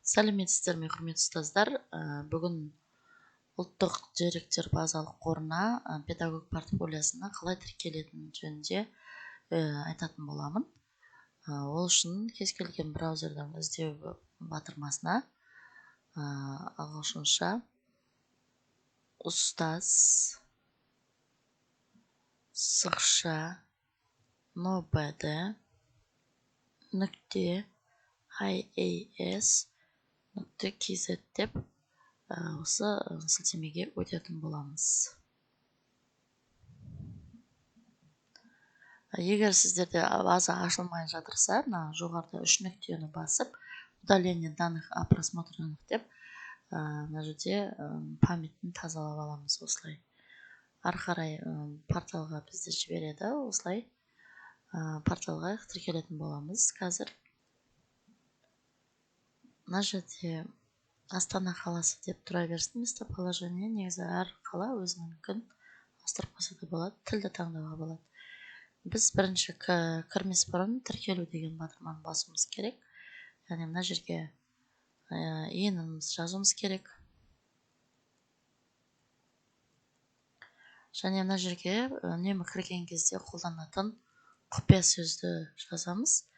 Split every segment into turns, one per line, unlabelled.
Сәлеметсіздер ме, құрметті ұстаздар. Бүгін ұлттық деректер базалық қорына педагог портфолиосына қалай тіркелетіні жөнінде айтатын боламын. Ол үшін кез келген браузердің іздеу батырмасына ағылшынша ұстаз сызықша nobd.ias.kz деп осы сілтемеге өтетін боламыз. Егер сіздерде база ашылмай жатырса, жоғарыда 3 нүктені басып, удаление данных о просмотренных деп, мына жерде памятін тазалап аламыз осылай. Ары қарай порталға бізді жібереді, осылай порталға тіркелетін боламыз. Қазір мына жерде Астана қаласы деп тұра берсін, местоположение. Негізі әр қала өзінікін ауыстырып қойса да болады, тілді таңдауға болады. Біз бірінші кірмес бұрын тіркелу деген батырманы басуымыз керек. Яғни мына жерге енімізді жазуымыз керек. Және мына жерге үнемі кірген кезде қолданатын құпия сөзді жазамыз.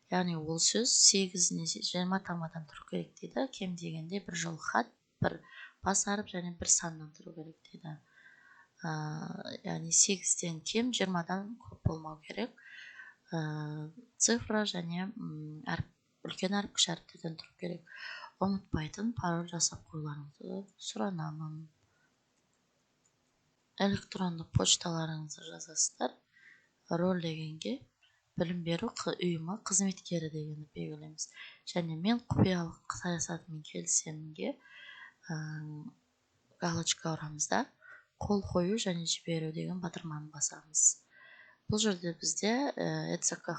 Яғни ол сөз 8-20 таңбадан тұру керек дейді. Кем дегенде бір жол хат, бір бас әріп және бір саннан тұру керек дейді. Яғни 8-ден кем, 20-дан көп болмау керек. Цифра және үлкен әріп, кіші әріптерден тұру керек. Ұмытпайтын пароль жасап қоюларыңызды сұранамын. Электронды почталарыңызды жазасыздар. Рөл дегенге білім беру ұйымы қызметкері дегенді белгілейміз. Және мен құпиялық саясатымен келісемінге галочка ұрамызда қол қою және жіберу деген батырманы басамыз. Бұл жерде бізде ECK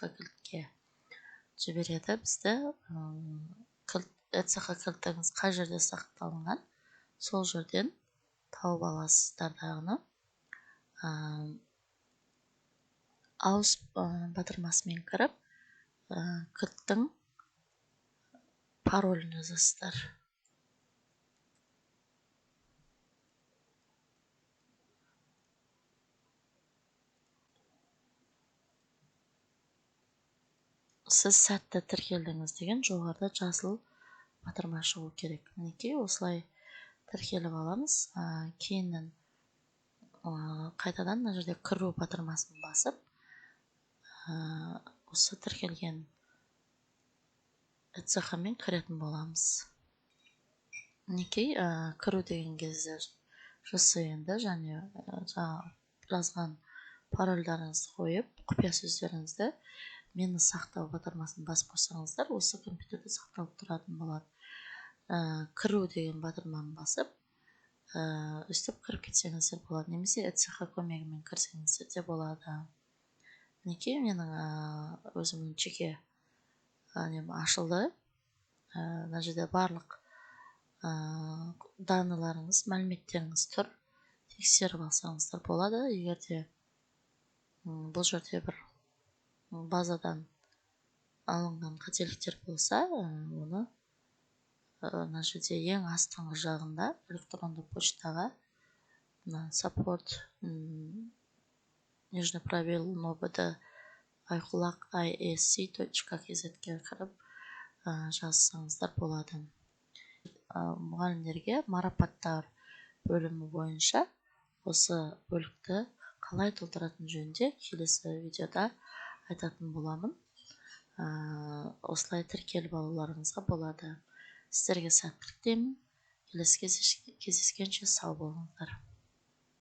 кілтке жібереді бізді. ECK кілтіңіз қай жерде сақталынған, сол жерден тауып аласыздар дағыны. Ауыз батырмасымен кіріп, кілттің паролін жазасыздар. Сіз сәтті тіркелдіңіз деген жоғарыда жасыл батырма шығу керек. Мінекей осылай тіркеліп аламыз. Кейіннен қайтадан мына жерде кіру батырмасын басып, осы тіркелген ECK-мен кіретін боламыз. Мінекей кіру деген кезде енді және жазған парольдарыңызды қойып, құпия сөздеріңізді мені сақтау батырмасын басып қойсаңыздар, осы компьютерде сақталып тұратын болады. Кіру деген батырманы басып, өстіп кіріп кетсеңіздер болады. Немесе ECK көмегімен кірсеңіздер де болады. Мінекей менің өзімнің жеке ашылды. Мына жерде барлық даныларыңыз, мәліметтеріңіз тұр. Тексеріп алсаңыздар болады. Егерде бұл жерде бір базадан алынған қателіктер болса, оны мына жерде ең астыңғы жағында электронды почтаға support нижний пробел nobd.iasc.kz-ге кіріп жазсаңыздар болады. Мұғалімдерге марапаттар бөлімі бойынша осы бөлікті қалай толтыратын жөнінде келесі видеода айтатын боламын. Осылай тіркеліп алуларыңызға болады. Сіздерге сәттілік тілеймін. Келесі кездескенше сау болыңыздар.